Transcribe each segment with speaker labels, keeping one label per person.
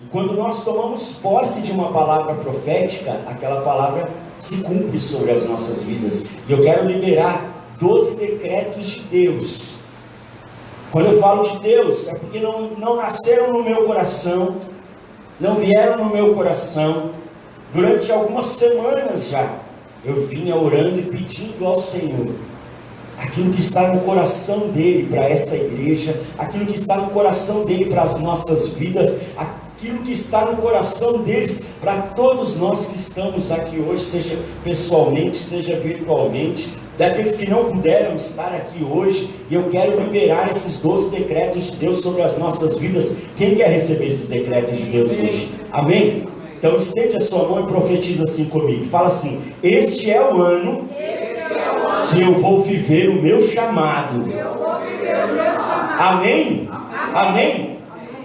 Speaker 1: E quando nós tomamos posse de uma palavra profética, aquela palavra se cumpre sobre as nossas vidas. E eu quero liberar 12 decretos de Deus. Quando eu falo de Deus, é porque não nasceram no meu coração, não vieram no meu coração. Durante algumas semanas já, eu vinha orando e pedindo ao Senhor aquilo que está no coração dele para essa igreja, aquilo que está no coração dele para as nossas vidas, aquilo que está no coração deles para todos nós que estamos aqui hoje, seja pessoalmente, seja virtualmente, daqueles que não puderam estar aqui hoje. E eu quero liberar esses 12 decretos de Deus sobre as nossas vidas. Quem quer receber esses decretos de Deus hoje? Amém? Então estende a sua mão e profetiza assim comigo. Fala assim: este é o ano que eu vou viver o meu chamado. Amém? Amém?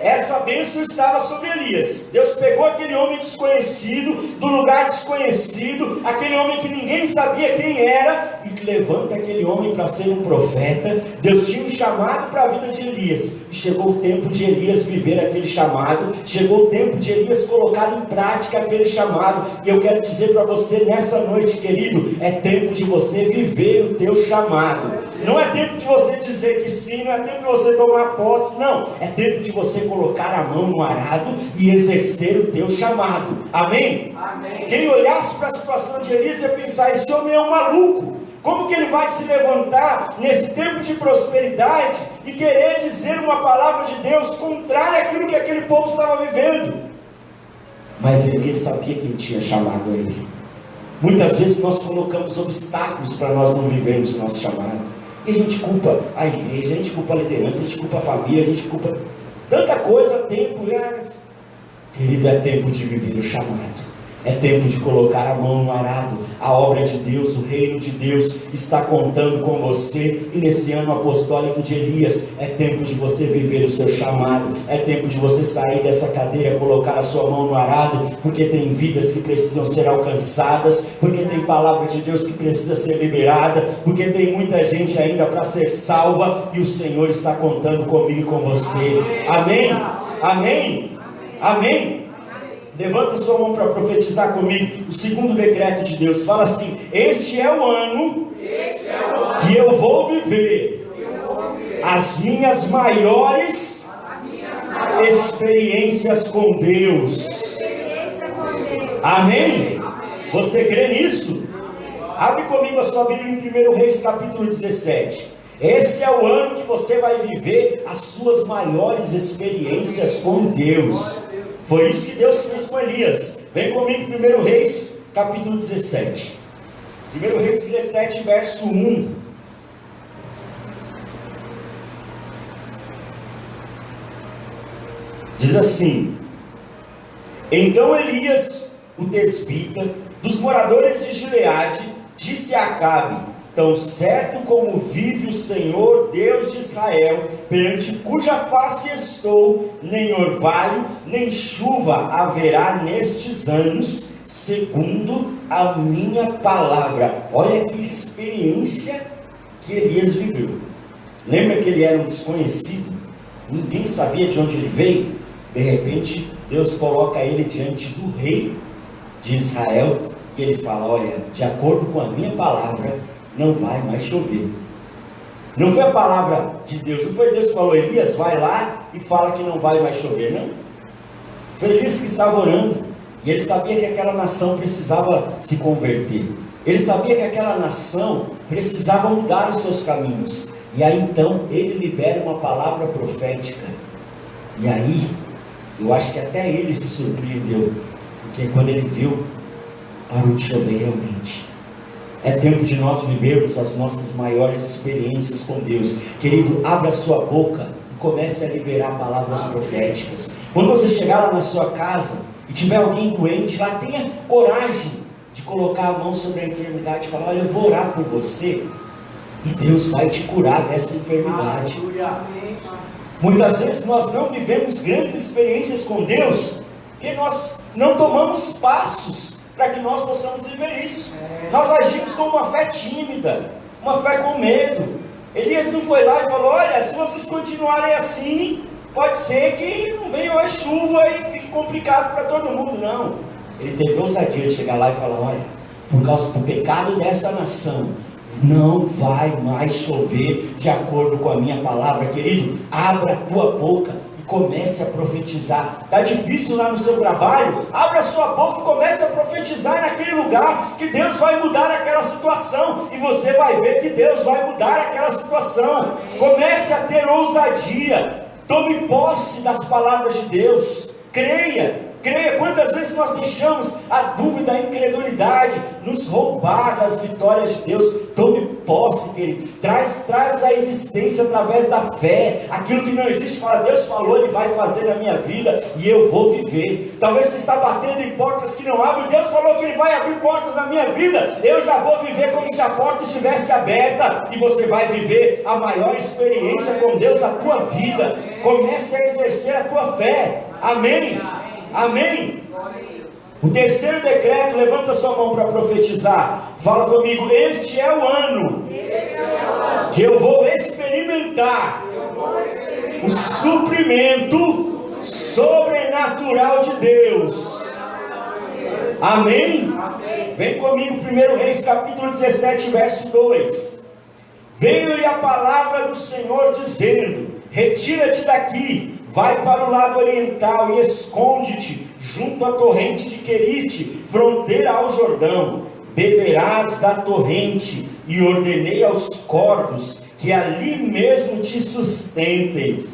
Speaker 1: Essa bênção estava sobre Elias. Deus pegou aquele homem desconhecido, do lugar desconhecido, aquele homem que ninguém sabia quem era, e levanta aquele homem para ser um profeta. Deus tinha um chamado para a vida de Elias, e chegou o tempo de Elias viver aquele chamado, chegou o tempo de Elias colocar em prática aquele chamado. E eu quero dizer para você nessa noite, querido, é tempo de você viver o teu chamado. Não é tempo de você dizer que sim, não é tempo de você tomar posse, não. É tempo de você colocar a mão no arado e exercer o teu chamado. Amém? Amém. Quem olhasse para a situação de Elias ia pensar: esse homem é um maluco. Como que ele vai se levantar nesse tempo de prosperidade e querer dizer uma palavra de Deus contrária àquilo que aquele povo estava vivendo? Mas Elias sabia quem tinha chamado ele. Muitas vezes nós colocamos obstáculos para nós não vivermos o nosso chamado. E a gente culpa a igreja, a gente culpa a liderança, a gente culpa a família, a gente culpa tanta coisa. Tempo, querido, é tempo de viver o chamado. É tempo de colocar a mão no arado. A obra de Deus, o reino de Deus está contando com você. E nesse ano apostólico de Elias, é tempo de você viver o seu chamado. É tempo de você sair dessa cadeira, colocar a sua mão no arado, porque tem vidas que precisam ser alcançadas, porque tem palavra de Deus que precisa ser liberada, porque tem muita gente ainda para ser salva, e o Senhor está contando comigo e com você. Amém? Amém? Amém? Levanta sua mão para profetizar comigo o segundo decreto de Deus. Fala assim: este é o ano que eu vou viver as minhas maiores experiências com Deus. Amém? Você crê nisso? Abre comigo a sua Bíblia em 1 Reis capítulo 17. Esse é o ano que você vai viver as suas maiores experiências com Deus. Foi isso que Deus fez com Elias. Vem comigo, 1 Reis, capítulo 17. 1 Reis 17, verso 1. Diz assim: então Elias, o tesbita, dos moradores de Gileade, disse a Acabe: tão certo como vive o Senhor Deus de Israel, perante cuja face estou, nem orvalho, nem chuva haverá nestes anos, segundo a minha palavra. Olha que experiência que Elias viveu. Lembra que ele era um desconhecido? Ninguém sabia de onde ele veio. De repente, Deus coloca ele diante do rei de Israel, e ele fala: olha, de acordo com a minha palavra, não vai mais chover. Não foi a palavra de Deus, não foi Deus que falou: Elias, vai lá e fala que não vai mais chover, não. Foi Elias que estava orando, e ele sabia que aquela nação precisava se converter. Ele sabia que aquela nação precisava mudar os seus caminhos. E aí então ele libera uma palavra profética. E aí, eu acho que até ele se surpreendeu, porque quando ele viu, parou de chover realmente. É tempo de nós vivermos as nossas maiores experiências com Deus. Querido, abra a sua boca e comece a liberar palavras proféticas. Quando você chegar lá na sua casa e tiver alguém doente lá, tenha coragem de colocar a mão sobre a enfermidade e falar: olha, eu vou orar por você e Deus vai te curar dessa enfermidade. Muitas vezes nós não vivemos grandes experiências com Deus porque nós não tomamos passos para que nós possamos viver isso. Nós agimos com uma fé tímida, uma fé com medo. Elias não foi lá e falou: olha, se vocês continuarem assim, pode ser que não venha mais chuva e fique complicado para todo mundo, não. Ele teve ousadia de chegar lá e falar: olha, por causa do pecado dessa nação, não vai mais chover de acordo com a minha palavra. Querido, abra a tua boca e comece a profetizar. Está difícil lá no seu trabalho? Abra a sua boca e comece a profetizar naquele lugar, que Deus vai mudar aquela situação, e você vai ver que Deus vai mudar aquela situação. Comece a ter ousadia, tome posse das palavras de Deus, creia. Quantas vezes nós deixamos a dúvida, a incredulidade nos roubar das vitórias de Deus? Tome posse, querido. Traz à existência através da fé aquilo que não existe. Fala: Deus falou, Ele vai fazer na minha vida e eu vou viver. Talvez você está batendo em portas que não abrem. Deus falou que Ele vai abrir portas na minha vida. Eu já vou viver como se a porta estivesse aberta, e você vai viver a maior experiência com Deus na tua vida. Comece a exercer a tua fé. Amém? Amém? O terceiro decreto, levanta sua mão para profetizar. Fala comigo: este é o ano que eu vou experimentar o suprimento sobrenatural de Deus. Amém? Vem comigo, 1 Reis capítulo 17, verso 2. Veio-lhe a palavra do Senhor dizendo: retira-te daqui, vai para o lado oriental e esconde-te junto à torrente de Querite, fronteira ao Jordão. Beberás da torrente, e ordenei aos corvos que ali mesmo te sustentem.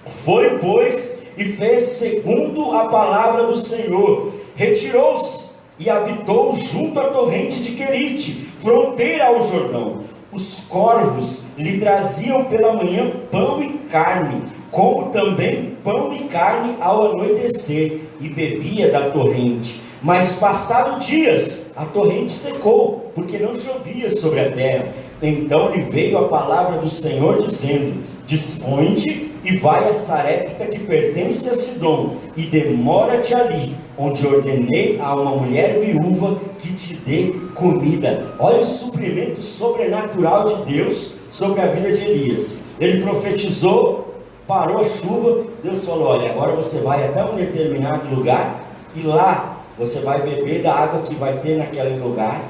Speaker 1: Foi, pois, e fez segundo a palavra do Senhor. Retirou-se e habitou junto à torrente de Querite, fronteira ao Jordão. Os corvos lhe traziam pela manhã pão e carne, como também pão e carne ao anoitecer, e bebia da torrente. Mas passados dias, a torrente secou, porque não chovia sobre a terra. Então lhe veio a palavra do Senhor dizendo: dispõe-te e vai a Sarepta, que pertence a Sidom, e demora-te ali, onde ordenei a uma mulher viúva que te dê comida. Olha o suprimento sobrenatural de Deus sobre a vida de Elias. Ele profetizou, parou a chuva, Deus falou: olha, agora você vai até um determinado lugar, e lá você vai beber da água que vai ter naquele lugar,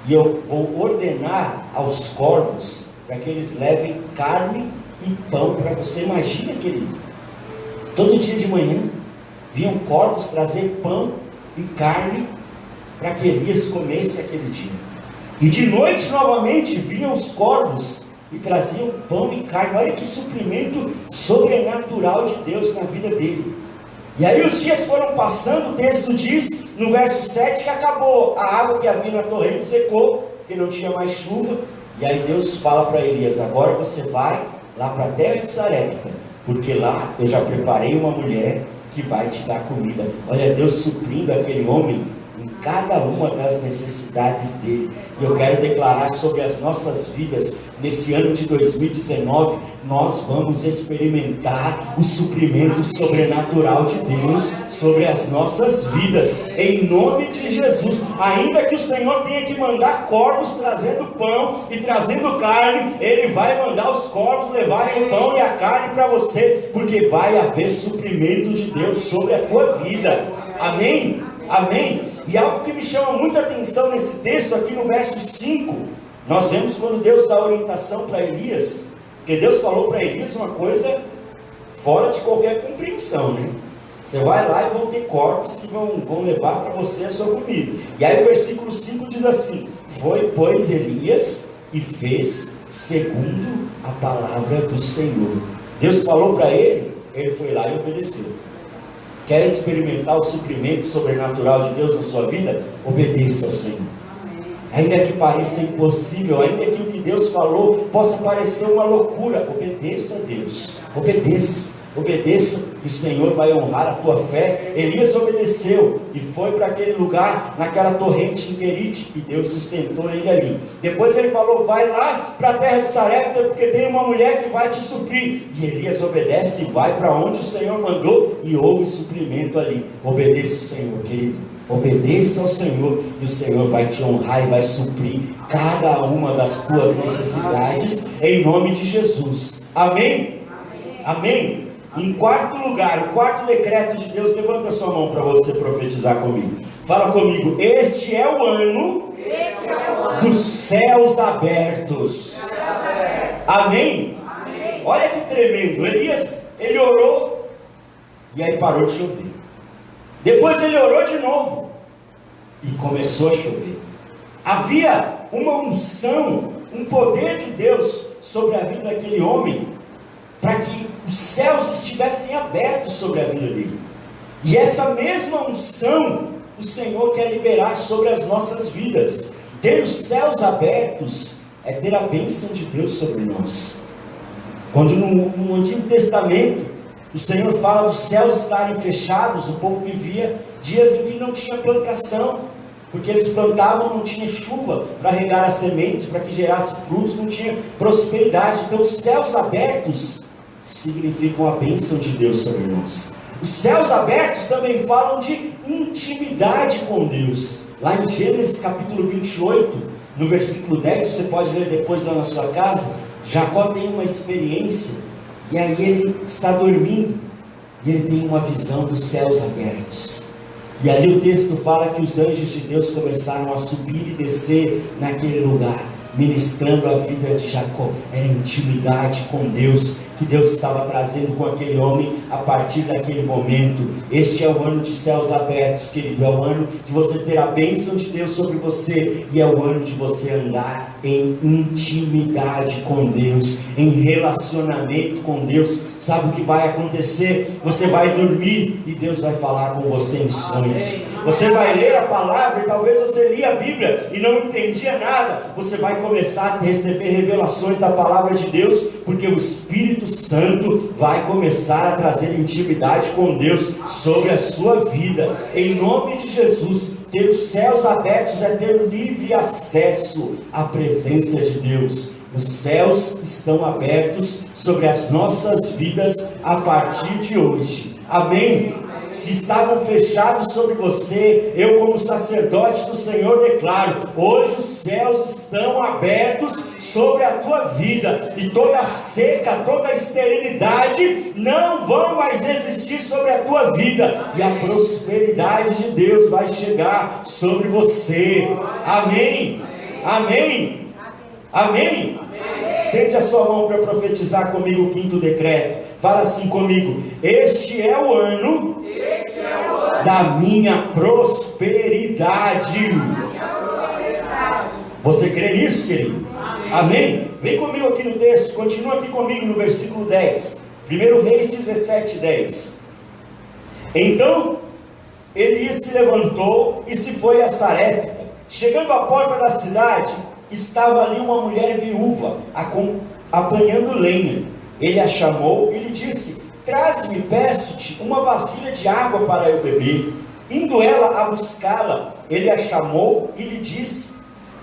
Speaker 1: e eu vou ordenar aos corvos para que eles levem carne e pão para você. Imagina, querido, todo dia de manhã vinham corvos trazer pão e carne para que Elias comesse aquele dia, e de noite novamente vinham os corvos e traziam pão e carne. Olha que suprimento sobrenatural de Deus na vida dele. E aí os dias foram passando. O texto diz no verso 7 que acabou a água que havia na torrente, secou, porque não tinha mais chuva. E aí Deus fala para Elias: agora você vai lá para a terra de Sarepta, porque lá eu já preparei uma mulher que vai te dar comida. Olha, Deus suprindo aquele homem em cada uma das necessidades dele. E eu quero declarar sobre as nossas vidas, nesse ano de 2019, nós vamos experimentar o suprimento sobrenatural de Deus sobre as nossas vidas, em nome de Jesus. Ainda que o Senhor tenha que mandar corvos trazendo pão e trazendo carne, Ele vai mandar os corvos levarem o pão e a carne para você, porque vai haver suprimento de Deus sobre a tua vida. Amém? Amém? E algo que me chama muita atenção nesse texto aqui no verso 5, nós vemos quando Deus dá orientação para Elias, porque Deus falou para Elias uma coisa fora de qualquer compreensão, né? Você vai lá e vão ter corpos que vão levar para você a sua comida. E aí o versículo 5 diz assim: foi, pois, Elias e fez segundo a palavra do Senhor. Deus falou para ele, ele foi lá e obedeceu. Quer experimentar o suprimento sobrenatural de Deus na sua vida? Obedeça ao Senhor. Ainda que pareça impossível, ainda que o que Deus falou possa parecer uma loucura, obedeça a Deus. Obedeça, e o Senhor vai honrar a tua fé. Elias obedeceu e foi para aquele lugar, naquela torrente em Querite, e Deus sustentou ele ali. Depois ele falou: vai lá para a terra de Sarepta, porque tem uma mulher que vai te suprir. E Elias obedece e vai para onde o Senhor mandou, e houve suprimento ali. Obedeça o Senhor, querido. Obedeça ao Senhor, e o Senhor vai te honrar e vai suprir cada uma das tuas necessidades, em nome de Jesus. Amém? Amém? Em quarto lugar, o quarto decreto de Deus, levanta sua mão para você profetizar comigo. Fala comigo, este é o ano dos céus abertos. Amém? Olha que tremendo. Elias, ele orou e aí parou de chover. Depois ele orou de novo e começou a chover. Havia uma unção, um poder de Deus sobre a vida daquele homem, para que os céus estivessem abertos sobre a vida dele. E essa mesma unção o Senhor quer liberar sobre as nossas vidas. Ter os céus abertos é ter a bênção de Deus sobre nós. Quando no Antigo Testamento o Senhor fala dos céus estarem fechados, o povo vivia dias em que não tinha plantação, porque eles plantavam, não tinha chuva para regar as sementes, para que gerasse frutos, não tinha prosperidade. Então os céus abertos significam a bênção de Deus sobre nós. Os céus abertos também falam de intimidade com Deus. Lá em Gênesis capítulo 28, no versículo 10, você pode ler depois lá na sua casa. Jacó tem uma experiência, e aí ele está dormindo, e ele tem uma visão dos céus abertos. E ali o texto fala que os anjos de Deus começaram a subir e descer naquele lugar, ministrando a vida de Jacó. Era intimidade com Deus, que Deus estava trazendo com aquele homem a partir daquele momento. Este é o ano de céus abertos, querido. É o ano de você ter a bênção de Deus sobre você, e é o ano de você andar em intimidade com Deus, em relacionamento com Deus. Sabe o que vai acontecer? Você vai dormir e Deus vai falar com você em sonhos. Você vai ler a palavra e talvez você lia a Bíblia e não entendia nada. Você vai começar a receber revelações da palavra de Deus, porque o Espírito Santo vai começar a trazer intimidade com Deus sobre a sua vida. Em nome de Jesus, ter os céus abertos é ter livre acesso à presença de Deus. Os céus estão abertos sobre as nossas vidas a partir de hoje. Amém? Se estavam fechados sobre você, eu como sacerdote do Senhor declaro, hoje os céus estão abertos sobre a tua vida, e toda seca, toda esterilidade não vão mais existir sobre a tua vida, e a prosperidade de Deus vai chegar sobre você. Amém? Amém? Amém? Estende a sua mão para profetizar comigo o quinto decreto. Fala assim comigo: este é o ano da minha prosperidade. Você crê nisso, querido? Amém? Vem comigo aqui no texto, continua aqui comigo no versículo 10. 1 Reis 17:10. Então Elias se levantou e se foi a Sarepta. Chegando à porta da cidade, estava ali uma mulher viúva, apanhando lenha. Ele a chamou e lhe disse: traze-me, peço-te, uma vasilha de água para eu beber. Indo ela a buscá-la, ele a chamou e lhe disse: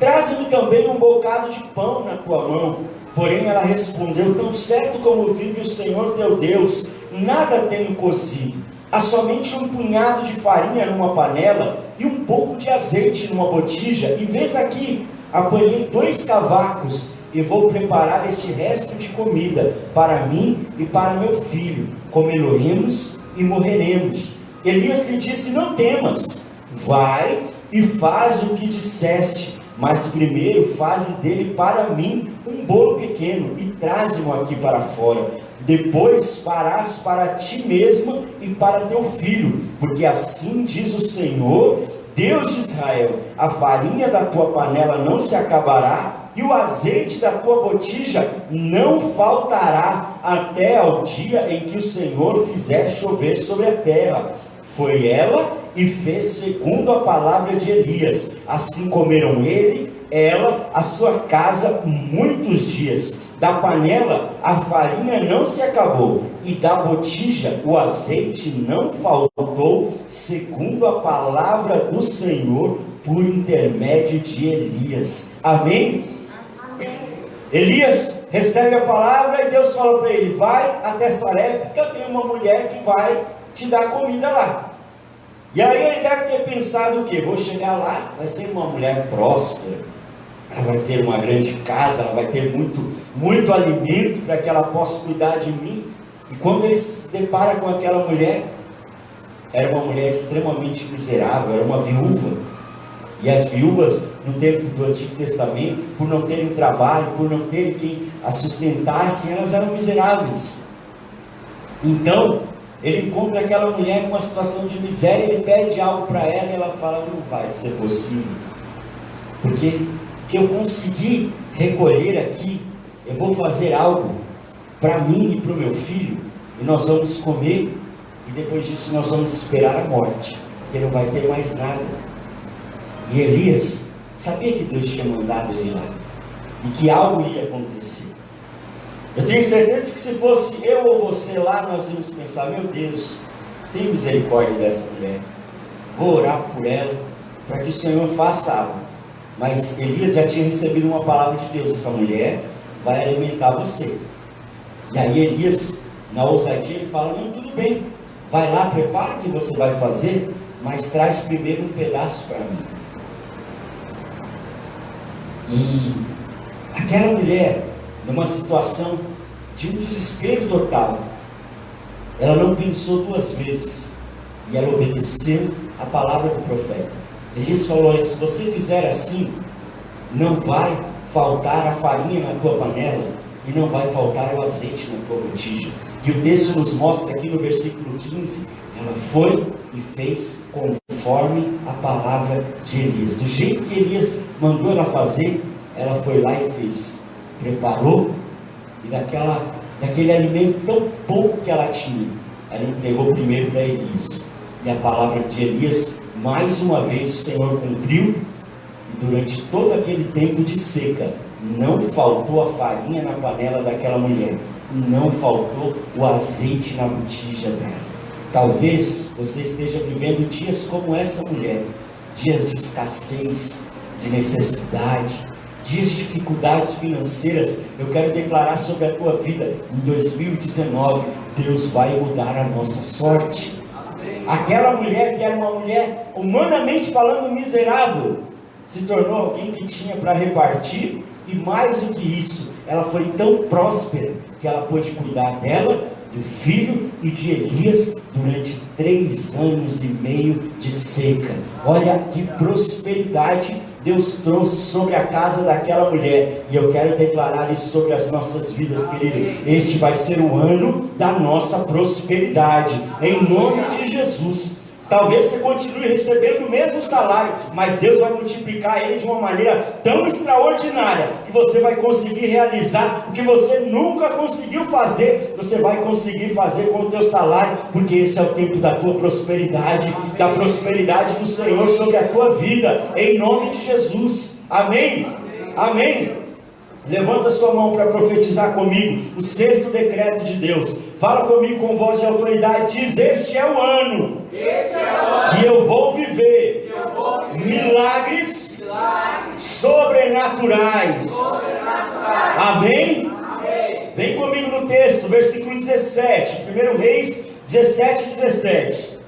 Speaker 1: traze-me também um bocado de pão na tua mão. Porém ela respondeu: tão certo como vive o Senhor teu Deus, nada tenho cozido. Há somente um punhado de farinha numa panela e um pouco de azeite numa botija. E vês aqui, apanhei 2 cavacos e vou preparar este resto de comida para mim e para meu filho. Comê-lo-emos e morreremos. Elias lhe disse: não temas, vai e faz o que disseste, mas primeiro faze dele para mim um bolo pequeno e traze-mo aqui para fora. Depois farás para ti mesmo e para teu filho, porque assim diz o Senhor, Deus de Israel: a farinha da tua panela não se acabará, e o azeite da tua botija não faltará, até ao dia em que o Senhor fizer chover sobre a terra. Foi ela e fez segundo a palavra de Elias. Assim comeram ele, ela, a sua casa, muitos dias. Da panela a farinha não se acabou, e da botija o azeite não faltou, segundo a palavra do Senhor, por intermédio de Elias. Amém? Amém. Elias recebe a palavra e Deus fala para ele: vai até Sarepta, tem uma mulher que vai te dar comida lá. E aí ele deve ter pensado o quê? Vou chegar lá, vai ser uma mulher próspera, ela vai ter uma grande casa, ela vai ter muito alimento para que ela possa cuidar de mim. E quando ele se depara com aquela mulher, era uma mulher extremamente miserável, era uma viúva. E as viúvas, no tempo do Antigo Testamento, por não terem trabalho, por não terem quem a sustentasse, elas eram miseráveis. Então, ele encontra aquela mulher numa situação de miséria, ele pede algo para ela e ela fala: não vai ser possível, porque que eu consegui recolher aqui, eu vou fazer algo para mim e para o meu filho, e nós vamos comer, e depois disso nós vamos esperar a morte, porque não vai ter mais nada. E Elias sabia que Deus tinha mandado ele lá, e que algo ia acontecer. Eu tenho certeza que se fosse eu ou você lá, nós íamos pensar: meu Deus, tem misericórdia dessa mulher, vou orar por ela, para que o Senhor faça algo. Mas Elias já tinha recebido uma palavra de Deus: essa mulher vai alimentar você. E aí Elias, na ousadia, ele fala: não, tudo bem, vai lá, prepara o que você vai fazer, mas traz primeiro um pedaço para mim. E aquela mulher, numa situação de um desespero total, ela não pensou duas vezes, e ela obedeceu a palavra do profeta. Elias falou: olha, se você fizer assim, não vai faltar a farinha na tua panela, e não vai faltar o azeite na tua botija. E o texto nos mostra aqui no versículo 15, ela foi e fez conforme a palavra de Elias. Do jeito que Elias mandou ela fazer, ela foi lá e fez. Preparou, e daquele alimento tão pouco que ela tinha, ela entregou primeiro para Elias. E a palavra de Elias, mais uma vez, o Senhor cumpriu, e durante todo aquele tempo de seca, não faltou a farinha na panela daquela mulher, não faltou o azeite na botija dela. Talvez você esteja vivendo dias como essa mulher, dias de escassez, de necessidade, dias de dificuldades financeiras. Eu quero declarar sobre a tua vida: em 2019, Deus vai mudar a nossa sorte. Aquela mulher que era uma mulher, humanamente falando, miserável, se tornou alguém que tinha para repartir, e mais do que isso, ela foi tão próspera que ela pôde cuidar dela, do filho e de Elias durante 3 anos e meio de seca. Olha que prosperidade Deus trouxe sobre a casa daquela mulher, e eu quero declarar isso sobre as nossas vidas, querido. Este vai ser o ano da nossa prosperidade, em nome de Jesus. Talvez você continue recebendo o mesmo salário, mas Deus vai multiplicar ele de uma maneira tão extraordinária, que você vai conseguir realizar o que você nunca conseguiu fazer. Você vai conseguir fazer com o teu salário, porque esse é o tempo da tua prosperidade, da prosperidade do Senhor sobre a tua vida, em nome de Jesus. Amém? Amém. Levanta sua mão para profetizar comigo o 6º decreto de Deus. Fala comigo com voz de autoridade. Diz: este é o ano que eu vou viver milagres sobrenaturais. Amém? Vem comigo no texto, versículo 17, 1 Reis 17:17.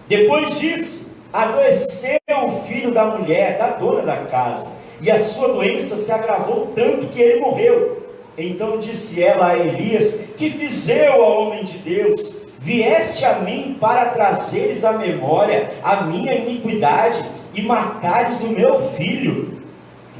Speaker 1: Depois disso, adoeceu o filho da mulher, da dona da casa, e a sua doença se agravou tanto que ele morreu. Então disse ela a Elias: que fiz eu ao homem de Deus? Vieste a mim para trazeres à memória a minha iniquidade e matares o meu filho.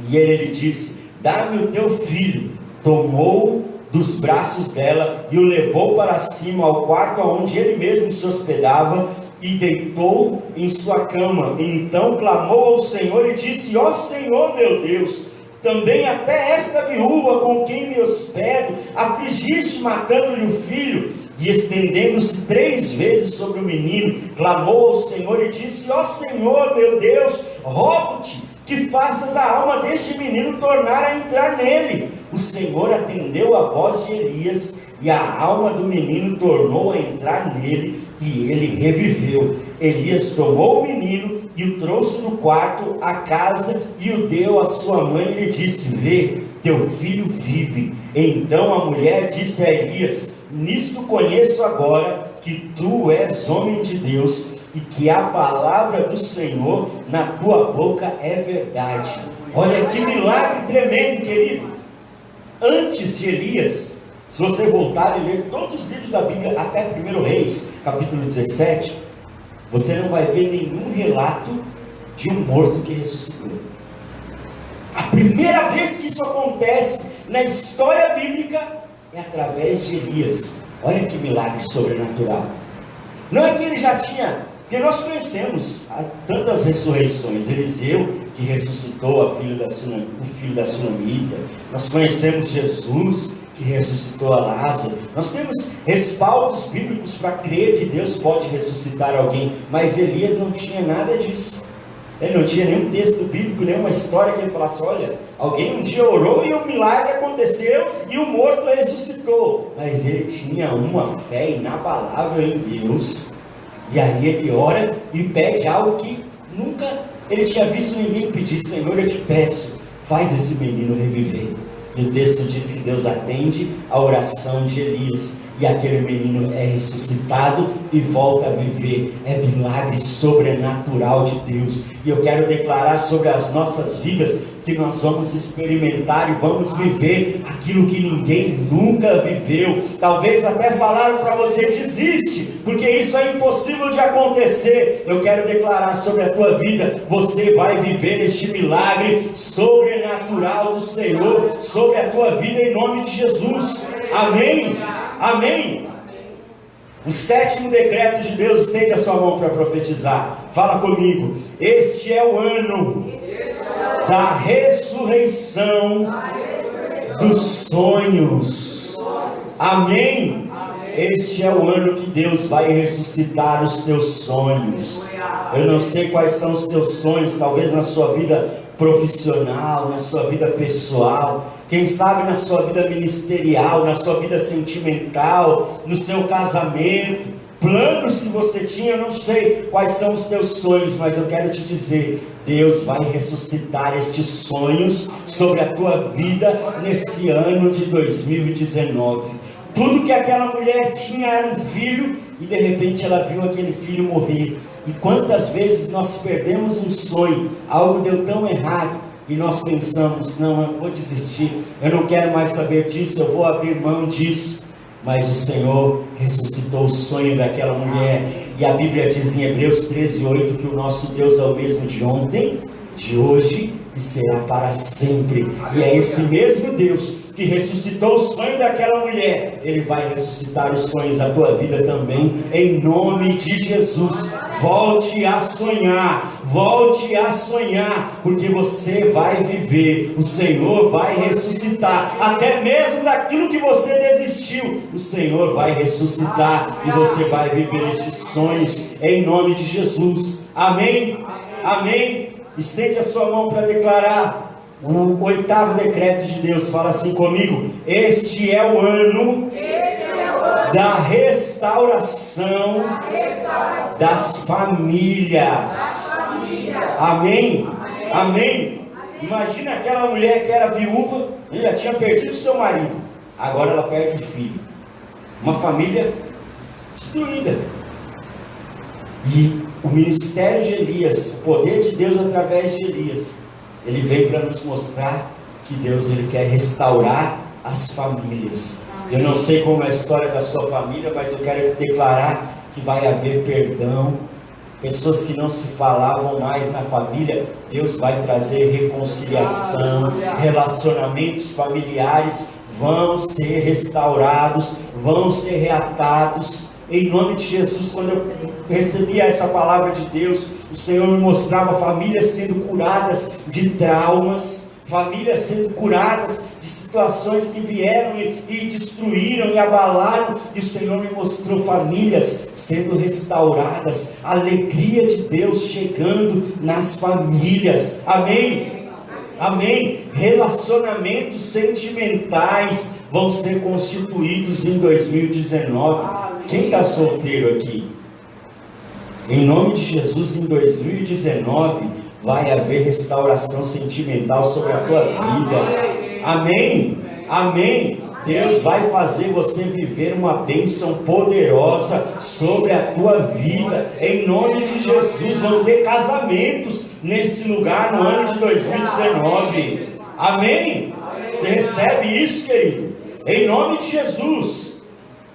Speaker 1: E ele lhe disse: dá-me o teu filho. Tomou dos braços dela e o levou para cima ao quarto onde ele mesmo se hospedava, e deitou em sua cama. Então clamou ao Senhor e disse: ó Senhor meu Deus, também até esta viúva com quem me hospedo afligiste, matando-lhe o filho. E estendendo-se 3 vezes sobre o menino, clamou ao Senhor e disse: ó Senhor meu Deus, rogo-te que faças a alma deste menino tornar a entrar nele. O Senhor atendeu a voz de Elias, e a alma do menino tornou a entrar nele, e ele reviveu. Elias tomou o menino e o trouxe no quarto, à casa, e o deu à sua mãe e lhe disse: vê, teu filho vive. Então a mulher disse a Elias: nisto conheço agora que tu és homem de Deus, e que a palavra do Senhor na tua boca é verdade. Olha que milagre tremendo, querido. Antes de Elias Se você voltar e ler todos os livros da Bíblia, até 1 Reis, capítulo 17, você não vai ver nenhum relato de um morto que ressuscitou. A primeira vez que isso acontece na história bíblica é através de Elias. Olha que milagre sobrenatural. Não é que ele já tinha, porque nós conhecemos tantas ressurreições. Eliseu, que ressuscitou o filho da Sunamita. Nós conhecemos Jesus, que ressuscitou a Lázaro. Nós temos respaldos bíblicos para crer que Deus pode ressuscitar alguém. Mas Elias não tinha nada disso. Ele não tinha nenhum texto bíblico, nenhuma história que ele falasse: olha, alguém um dia orou e um milagre aconteceu e o morto ressuscitou. Mas ele tinha uma fé inabalável em Deus. E aí ele ora e pede algo que nunca ele tinha visto ninguém pedir: Senhor, eu te peço, faz esse menino reviver. E o texto diz que Deus atende a oração de Elias, e aquele menino é ressuscitado e volta a viver. É milagre sobrenatural de Deus. E eu quero declarar sobre as nossas vidas que nós vamos experimentar e vamos viver aquilo que ninguém nunca viveu. Talvez até falaram para você: desiste, porque isso é impossível de acontecer. Eu quero declarar sobre a tua vida: você vai viver este milagre sobrenatural do Senhor sobre a tua vida, em nome de Jesus. Amém? Amém? O sétimo decreto de Deus, estende a sua mão para profetizar. Fala comigo: este é o ano da ressurreição dos sonhos. Amém? Este é o ano que Deus vai ressuscitar os teus sonhos. Eu não sei quais são os teus sonhos, talvez na sua vida profissional, na sua vida pessoal, quem sabe na sua vida ministerial, na sua vida sentimental, no seu casamento, planos que você tinha. Eu não sei quais são os teus sonhos, mas eu quero te dizer: Deus vai ressuscitar estes sonhos sobre a tua vida nesse ano de 2019. Tudo que aquela mulher tinha era um filho, e de repente ela viu aquele filho morrer. E quantas vezes nós perdemos um sonho, algo deu tão errado, e nós pensamos: não, eu vou desistir, eu não quero mais saber disso, eu vou abrir mão disso. Mas o Senhor ressuscitou o sonho daquela mulher, e a Bíblia diz em Hebreus 13:8 que o nosso Deus é o mesmo de ontem, de hoje e será para sempre. E é esse mesmo Deus que ressuscitou o sonho daquela mulher, Ele vai ressuscitar os sonhos da tua vida também, em nome de Jesus. Volte a sonhar, porque você vai viver, o Senhor vai ressuscitar, até mesmo daquilo que você desistiu, o Senhor vai ressuscitar, e você vai viver estes sonhos, em nome de Jesus. Amém? Amém? Estende a sua mão para declarar o oitavo decreto de Deus. Fala assim comigo: este é o ano da restauração das famílias. Amém? Amém? Imagina aquela mulher que era viúva, já tinha perdido o seu marido, agora ela perde o filho. Uma família destruída. E o ministério de Elias, o poder de Deus através de Elias, ele veio para nos mostrar que Deus, ele quer restaurar as famílias. Eu não sei como é a história da sua família, mas eu quero declarar que vai haver perdão. Pessoas que não se falavam mais na família, Deus vai trazer reconciliação. Relacionamentos familiares vão ser restaurados, vão ser reatados, em nome de Jesus. Quando eu recebi essa palavra de Deus, o Senhor me mostrava famílias sendo curadas de traumas, famílias sendo curadas de situações que vieram e destruíram e abalaram, e o Senhor me mostrou famílias sendo restauradas, a alegria de Deus chegando nas famílias. Amém? Amém? Relacionamentos sentimentais vão ser constituídos em 2019. Quem está solteiro aqui? Em nome de Jesus, em 2019 vai haver restauração sentimental sobre a tua vida. Amém? Amém? Deus vai fazer você viver uma bênção poderosa sobre a tua vida, em nome de Jesus. Vão ter casamentos nesse lugar no ano de 2019. Amém? Você recebe isso, querido? Em nome de Jesus.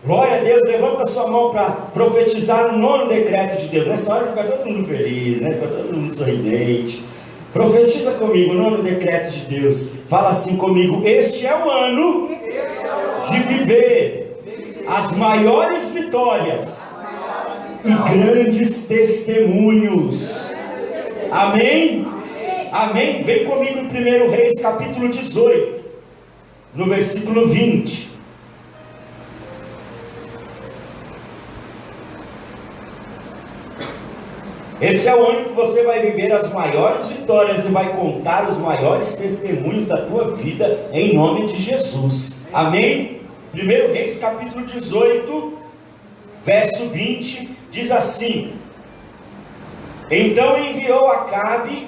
Speaker 1: Glória a Deus. Levanta sua mão para profetizar o nono decreto de Deus. Nessa hora fica todo mundo feliz, né? Fica todo mundo sorridente. Profetiza comigo o nono decreto de Deus. Fala assim comigo: este é o ano de viver as maiores vitórias e grandes testemunhos. Amém? Amém? Vem comigo em 1 Reis capítulo 18, no versículo 20. Esse é o ano que você vai viver as maiores vitórias e vai contar os maiores testemunhos da tua vida, em nome de Jesus. Amém? 1 Reis capítulo 18, verso 20, diz assim: então enviou Acabe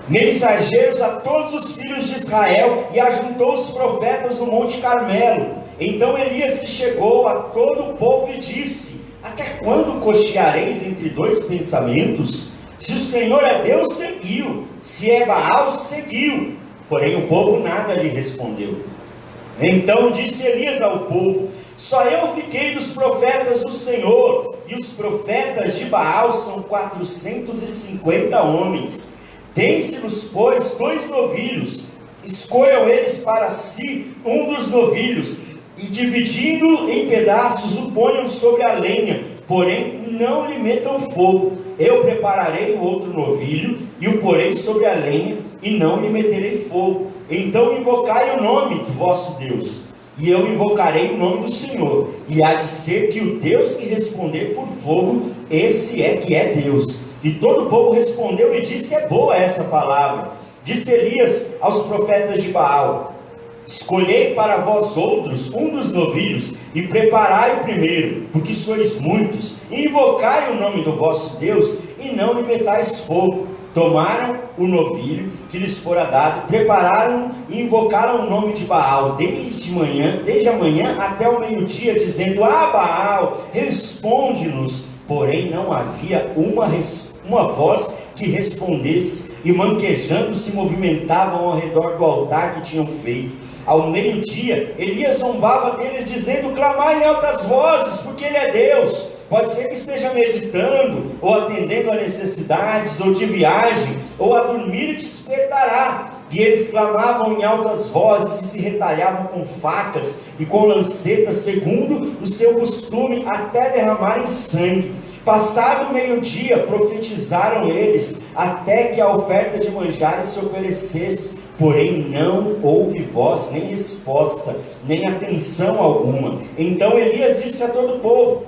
Speaker 1: mensageiros a todos os filhos de Israel e ajuntou os profetas no Monte Carmelo. Então Elias se chegou a todo o povo e disse: até quando cocheareis entre dois pensamentos? Se o Senhor é Deus, seguiu; se é Baal, seguiu. Porém o povo nada lhe respondeu. Então disse Elias ao povo: só eu fiquei dos profetas do Senhor, e os profetas de Baal são 450 homens. Deem-se-nos, pois, 2 novilhos, escolham eles para si um dos novilhos, e dividindo em pedaços o ponham sobre a lenha, porém não lhe metam fogo. Eu prepararei o outro novilho e o porei sobre a lenha, e não lhe meterei fogo. Então invocai o nome do vosso Deus, e eu invocarei o nome do Senhor, e há de ser que o Deus que responder por fogo, esse é que é Deus. E todo o povo respondeu e disse: é boa essa palavra. Disse Elias aos profetas de Baal: escolhei para vós outros um dos novilhos, e preparai o primeiro, porque sois muitos, e invocai o nome do vosso Deus, e não lhe metais fogo. Tomaram o novilho que lhes fora dado, prepararam e invocaram o nome de Baal desde a manhã até o meio-dia, dizendo: ah, Baal, responde-nos. Porém não havia uma voz que respondesse, e manquejando se movimentavam ao redor do altar que tinham feito. Ao meio-dia Elias zombava deles, dizendo: clamai em altas vozes, porque ele é Deus. Pode ser que esteja meditando, ou atendendo a necessidades, ou de viagem, ou a dormir, e despertará. E eles clamavam em altas vozes, e se retalhavam com facas e com lancetas, segundo o seu costume, até derramarem sangue. Passado o meio-dia, profetizaram eles, até que a oferta de manjares se oferecesse. Porém não houve voz, nem resposta, nem atenção alguma. Então Elias disse a todo o povo: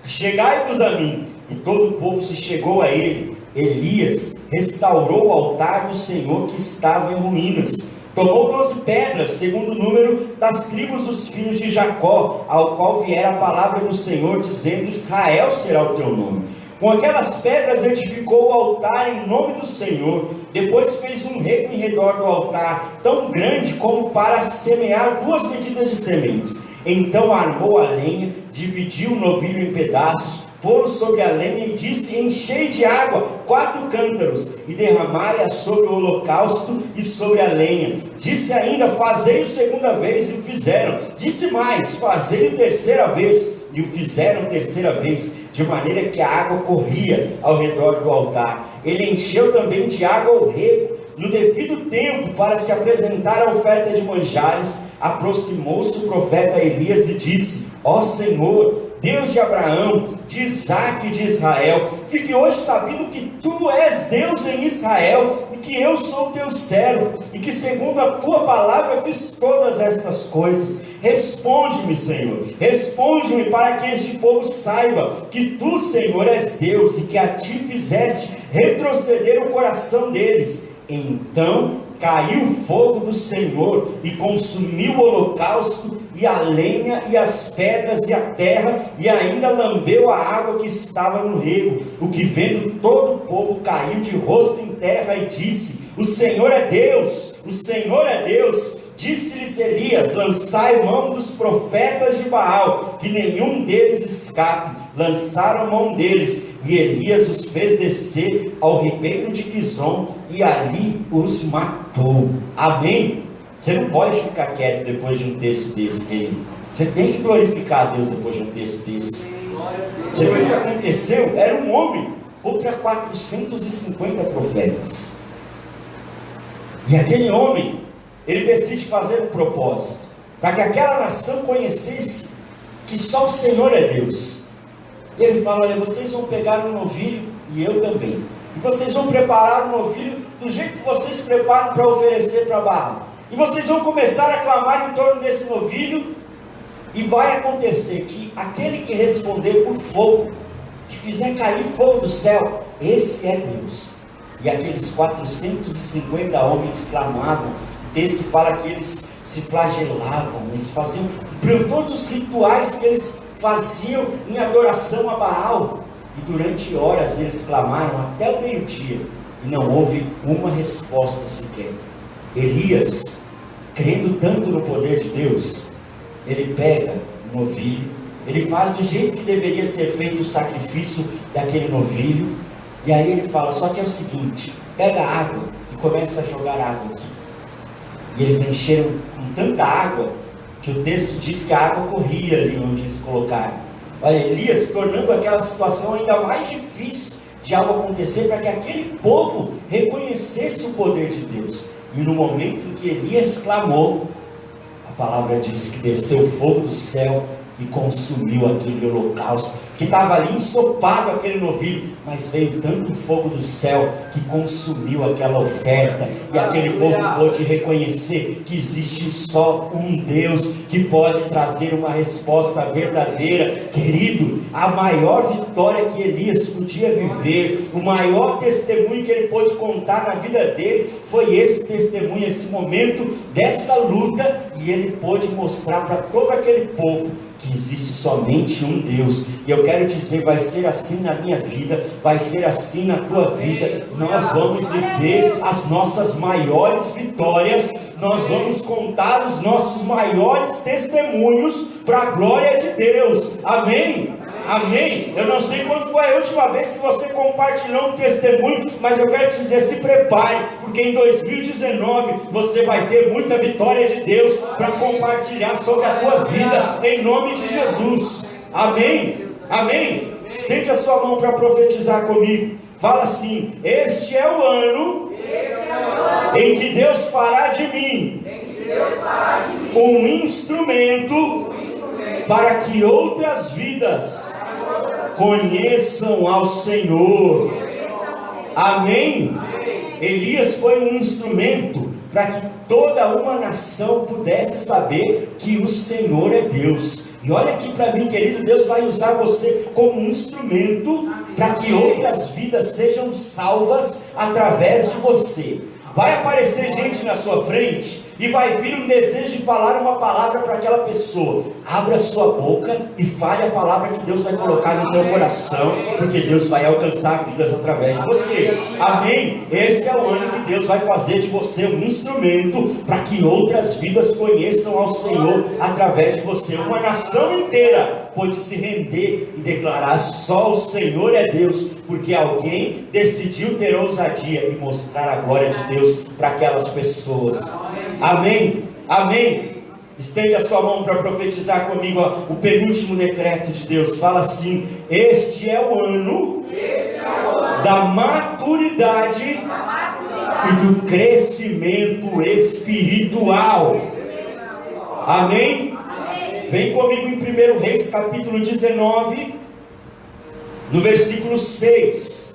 Speaker 1: chegai-vos a mim. E todo o povo se chegou a ele. Elias restaurou o altar do Senhor que estava em ruínas. Tomou 12 pedras, segundo o número das tribos dos filhos de Jacó, ao qual viera a palavra do Senhor, dizendo: Israel será o teu nome. Com aquelas pedras edificou o altar em nome do Senhor. Depois fez um rego em redor do altar, tão grande como para semear 2 medidas de sementes. Então armou a lenha, dividiu o novilho em pedaços, pô-lo sobre a lenha e disse: enchei de água 4 cântaros e derramai-a sobre o holocausto e sobre a lenha. Disse ainda: fazei-o segunda vez, e o fizeram. Disse mais: fazei-o terceira vez, e o fizeram terceira vez, de maneira que a água corria ao redor do altar. Ele encheu também de água o rego. No devido tempo, para se apresentar a oferta de manjares, aproximou-se o profeta Elias e disse: ó Senhor, Deus de Abraão, de Isaque e de Israel, fique hoje sabido que tu és Deus em Israel, e que eu sou teu servo, e que segundo a tua palavra fiz todas estas coisas. Responde-me, Senhor, responde-me, para que este povo saiba que tu, Senhor, és Deus, e que a ti fizeste retroceder o coração deles. Então caiu o fogo do Senhor e consumiu o holocausto e a lenha e as pedras e a terra, e ainda lambeu a água que estava no rego. O que vendo todo o povo caiu de rosto em terra e disse: o Senhor é Deus, o Senhor é Deus. Disse-lhes Elias: lançai mão dos profetas de Baal, que nenhum deles escape. Lançaram mão deles, e Elias os fez descer ao ribeiro de Quizon, e ali os matou. Amém? Você não pode ficar quieto depois de um texto desse, querido. Você tem que glorificar a Deus depois de um texto desse. Você viu o que aconteceu? Era um homem contra 450 profetas. E aquele homem, ele decide fazer um propósito, para que aquela nação conhecesse que só o Senhor é Deus. E ele fala: olha, vocês vão pegar um novilho, e eu também, e vocês vão preparar um novilho do jeito que vocês preparam para oferecer para Baal, e vocês vão começar a clamar em torno desse novilho, e vai acontecer que aquele que responder por fogo, que fizer cair fogo do céu, esse é Deus. E aqueles 450 homens clamavam. O texto fala que eles se flagelavam, eles faziam todos os rituais que eles faziam em adoração a Baal, e durante horas eles clamaram até o meio-dia, e não houve uma resposta sequer. Elias, crendo tanto no poder de Deus, ele pega um novilho, ele faz do jeito que deveria ser feito o sacrifício daquele novilho, e aí ele fala: só que é o seguinte, pega água e começa a jogar água aqui. E eles encheram com tanta água, que o texto diz que a água corria ali onde eles colocaram. Olha, Elias tornando aquela situação ainda mais difícil de algo acontecer, para que aquele povo reconhecesse o poder de Deus. E no momento em que Elias clamou, a palavra diz que desceu fogo do céu e consumiu aquele holocausto, que estava ali ensopado aquele novilho, mas veio tanto fogo do céu que consumiu aquela oferta, e aquele povo pôde reconhecer que existe só um Deus que pode trazer uma resposta verdadeira. Querido, a maior vitória que Elias podia viver, o maior testemunho que ele pôde contar na vida dele, foi esse testemunho, esse momento dessa luta, e ele pôde mostrar para todo aquele povo que existe somente um Deus. E eu quero dizer, vai ser assim na minha vida, vai ser assim na tua vida. Nós vamos viver as nossas maiores vitórias, nós vamos contar os nossos maiores testemunhos para a glória de Deus. Amém? Amém? Eu não sei quando foi a última vez que você compartilhou um testemunho, mas eu quero te dizer, se prepare, porque em 2019 você vai ter muita vitória de Deus para compartilhar sobre a tua vida, em nome de Jesus. Amém? Amém? Estende a sua mão para profetizar comigo. Fala assim: este é o ano em que Deus fará de mim um instrumento para que outras vidas conheçam ao Senhor. Amém? Elias foi um instrumento para que toda uma nação pudesse saber que o Senhor é Deus. E olha aqui para mim, querido, Deus vai usar você como um instrumento para que outras vidas sejam salvas através de você. Vai aparecer gente na sua frente e vai vir um desejo de falar uma palavra para aquela pessoa. Abra sua boca e fale a palavra que Deus vai colocar no teu coração, porque Deus vai alcançar vidas através de você. Amém? Esse é o ano que Deus vai fazer de você um instrumento para que outras vidas conheçam ao Senhor através de você. Uma nação inteira pode se render e declarar: só o Senhor é Deus, porque alguém decidiu ter ousadia e mostrar a glória de Deus para aquelas pessoas. Amém? Amém? Estende a sua mão para profetizar comigo o penúltimo decreto de Deus. Fala assim: este é o ano da maturidade e do crescimento espiritual. Amém? Vem comigo em 1 Reis capítulo 19, no versículo 6.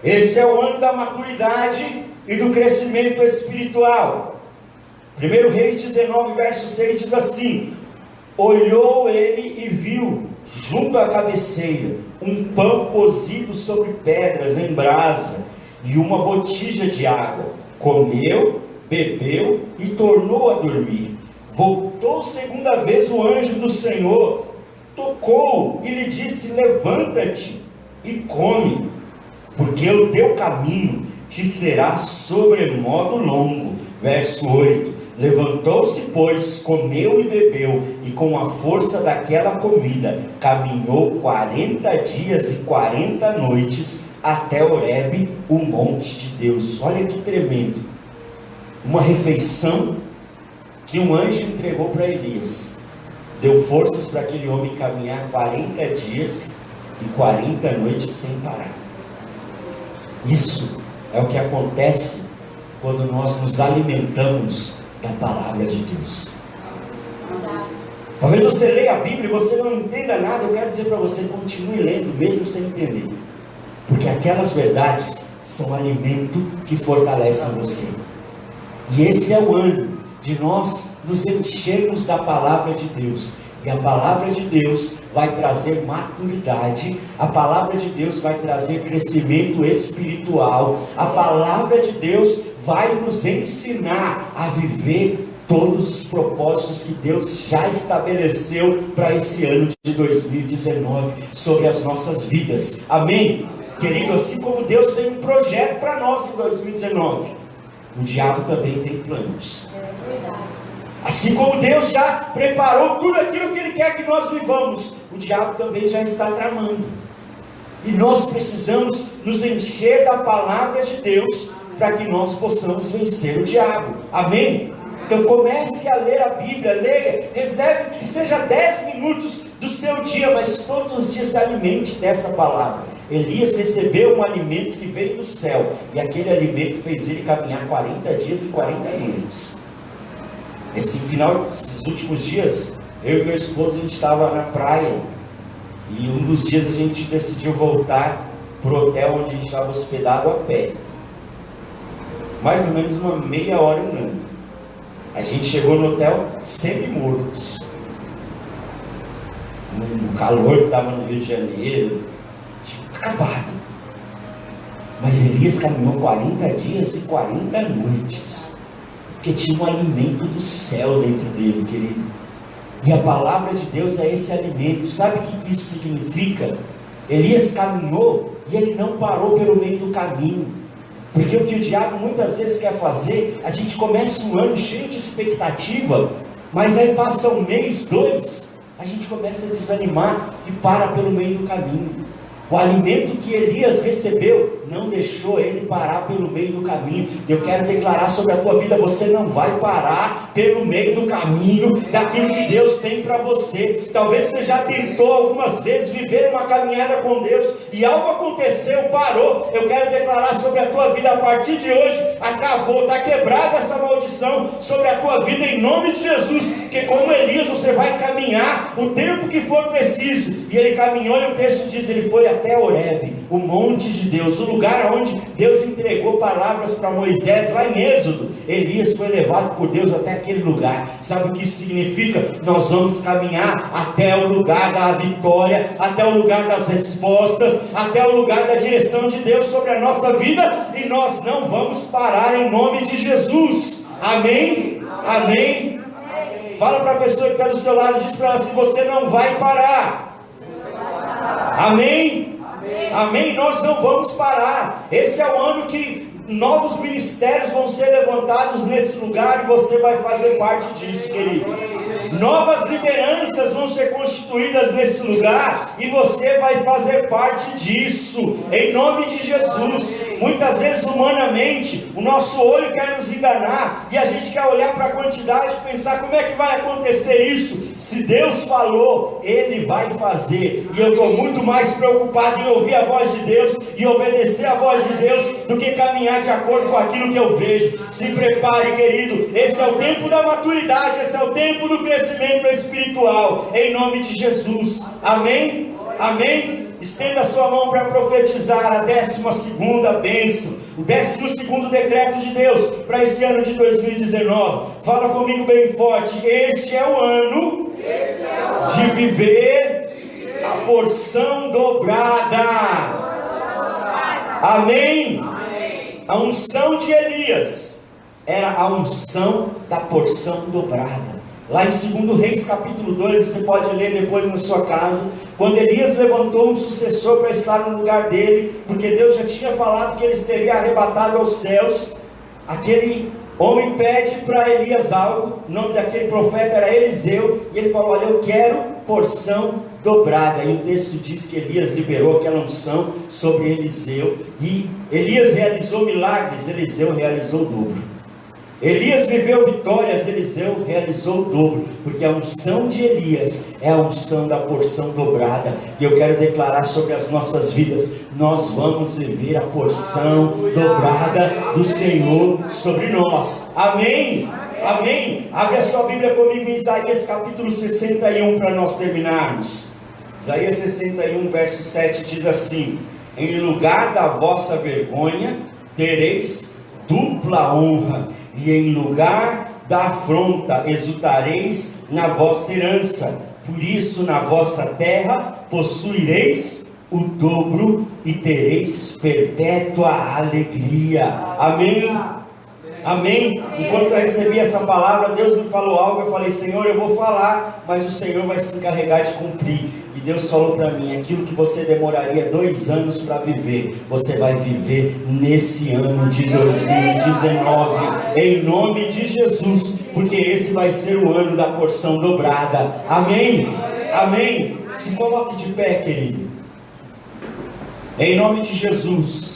Speaker 1: Esse é o ano da maturidade e do crescimento espiritual. 1 Reis 19, verso 6 diz assim: olhou ele e viu, junto à cabeceira, um pão cozido sobre pedras em brasa, e uma botija de água. Comeu, bebeu e tornou a dormir. Voltou segunda vez o anjo do Senhor, tocou e lhe disse: levanta-te e come, porque o teu caminho te será sobremodo longo. Verso 8: levantou-se, pois, comeu e bebeu, e com a força daquela comida caminhou 40 dias e 40 noites até Horebe, o monte de Deus. Olha que tremendo! Uma refeição que um anjo entregou para Elias, deu forças para aquele homem caminhar 40 dias e 40 noites sem parar. Isso é o que acontece quando nós nos alimentamos da palavra de Deus. Talvez você leia a Bíblia e você não entenda nada. Eu quero dizer para você, continue lendo mesmo sem entender, porque aquelas verdades são alimento que fortalecem você. E esse é o ano de nós nos enchermos da palavra de Deus. E a palavra de Deus vai trazer maturidade, a palavra de Deus vai trazer crescimento espiritual, a palavra de Deus vai nos ensinar a viver todos os propósitos que Deus já estabeleceu para esse ano de 2019 sobre as nossas vidas. Amém? Querido, assim como Deus tem um projeto para nós em 2019, o diabo também tem planos. Assim como Deus já preparou tudo aquilo que Ele quer que nós vivamos, o diabo também já está tramando. E nós precisamos nos encher da palavra de Deus para que nós possamos vencer o diabo. Amém? Então comece a ler a Bíblia, leia, reserve que seja 10 minutos do seu dia, mas todos os dias se alimente dessa palavra. Elias recebeu um alimento que veio do céu, e aquele alimento fez ele caminhar 40 dias e 40 noites. Esses últimos dias, eu e meu esposo, a gente estava na praia, e um dos dias a gente decidiu voltar para o hotel onde a gente estava hospedado a pé, mais ou menos uma meia hora andando. A gente chegou no hotel semi-mortos, no calor que estava no Rio de Janeiro, acabado. Mas Elias caminhou 40 dias e 40 noites, porque tinha um alimento do céu dentro dele, querido. E a palavra de Deus é esse alimento. Sabe o que isso significa? Elias caminhou e ele não parou pelo meio do caminho. Porque o que o diabo muitas vezes quer fazer, a gente começa um ano cheio de expectativa, mas aí passa um mês, 2, a gente começa a desanimar e para pelo meio do caminho. O alimento que Elias recebeu não deixou ele parar pelo meio do caminho. Eu quero declarar sobre a tua vida: você não vai parar pelo meio do caminho daquilo que Deus tem para você. Talvez você já tentou algumas vezes viver uma caminhada com Deus e algo aconteceu, parou. Eu quero declarar sobre a tua vida: a partir de hoje acabou, está quebrada essa maldição sobre a tua vida em nome de Jesus. Porque como Elias você vai caminhar o tempo que for preciso. E ele caminhou, e o texto diz, ele foi até Horebe, o monte de Deus, o lugar onde Deus entregou palavras para Moisés, lá em Êxodo. Elias foi levado por Deus até aquele lugar. Sabe o que isso significa? Nós vamos caminhar até o lugar da vitória, até o lugar das respostas, até o lugar da direção de Deus sobre a nossa vida, e nós não vamos parar em nome de Jesus. Amém? Amém? Fala para a pessoa que está do seu lado, diz para ela assim: você não vai parar. Amém? Amém? Nós não vamos parar. Esse é o ano que novos ministérios vão ser levantados nesse lugar, e você vai fazer parte disso, querido. Novas lideranças vão ser constituídas nesse lugar, e você vai fazer parte disso, em nome de Jesus. Muitas vezes, humanamente, o nosso olho quer nos enganar, e a gente quer olhar para a quantidade e pensar: como é que vai acontecer isso? Se Deus falou, Ele vai fazer. E eu estou muito mais preocupado em ouvir a voz de Deus e obedecer a voz de Deus do que caminhar de acordo com aquilo que eu vejo. Se prepare, querido, esse é o tempo da maturidade, esse é o tempo do crescimento espiritual, em nome de Jesus. Amém? Amém? Estenda a sua mão para profetizar a 12ª bênção, o 12º decreto de Deus para esse ano de 2019. Fala comigo bem forte: este é o ano de viver a porção dobrada. Amém? A unção de Elias era a unção da porção dobrada. Lá em 2 Reis capítulo 2, você pode ler depois na sua casa, quando Elias levantou um sucessor para estar no lugar dele, porque Deus já tinha falado que ele seria arrebatado aos céus. Aquele homem pede para Elias algo, o nome daquele profeta era Eliseu, e ele falou: olha, eu quero porção dobrada. E o texto diz que Elias liberou aquela unção sobre Eliseu, e Elias realizou milagres, Eliseu realizou o dobro. Elias viveu vitórias, Eliseu realizou o dobro, porque a unção de Elias é a unção da porção dobrada. E eu quero declarar sobre as nossas vidas: nós vamos viver a porção dobrada do Senhor sobre nós. Amém? Amém? Abre a sua Bíblia comigo em Isaías capítulo 61 para nós terminarmos. Isaías 61 verso 7 diz assim: em lugar da vossa vergonha tereis dupla honra, e em lugar da afronta exultareis na vossa herança. Por isso na vossa terra possuireis o dobro e tereis perpétua alegria. Amém? Amém? Enquanto eu recebi essa palavra, Deus me falou algo. Eu falei: Senhor, eu vou falar, mas o Senhor vai se encarregar de cumprir. E Deus falou para mim: aquilo que você demoraria 2 anos para viver, você vai viver nesse ano de 2019, em nome de Jesus, porque esse vai ser o ano da porção dobrada. Amém? Amém? Se coloque de pé, querido, em nome de Jesus.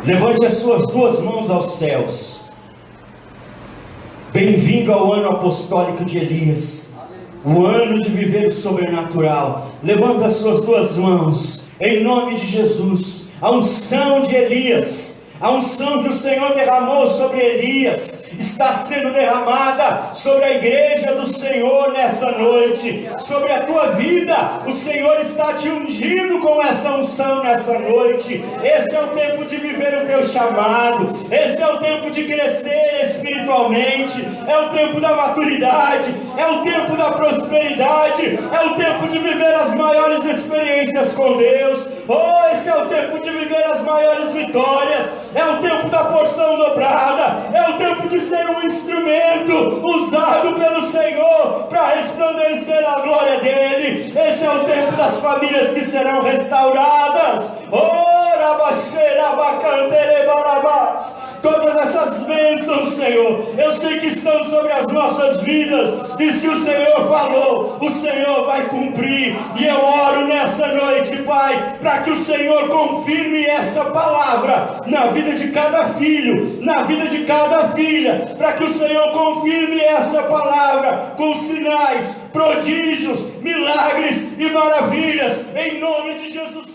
Speaker 1: Levante as suas 2 mãos aos céus. Bem-vindo ao ano apostólico de Elias, o ano de viver o sobrenatural. Levanta as suas 2 mãos, em nome de Jesus. A unção de Elias, a unção que o Senhor derramou sobre Elias, está sendo derramada sobre a igreja do Senhor nessa noite, sobre a tua vida. O Senhor está te ungindo com essa unção nessa noite. Esse é o tempo de viver o teu chamado, esse é o tempo de crescer espiritualmente, é o tempo da maturidade, é o tempo da prosperidade, é o tempo de viver as maiores experiências com Deus. Oh, esse é o tempo de viver as maiores vitórias, é o tempo da porção dobrada, é o tempo de ser um instrumento usado pelo Senhor para resplandecer a glória dele. Esse é o tempo das famílias que serão restauradas. Todas essas bênçãos, Senhor, eu sei que estão sobre as nossas vidas, e se o Senhor falou, o Senhor vai cumprir. E eu oro nessa noite, Pai, para que o Senhor confirme essa palavra na vida de cada filho, na vida de cada filha, para que o Senhor confirme essa palavra com sinais, prodígios, milagres e maravilhas, em nome de Jesus.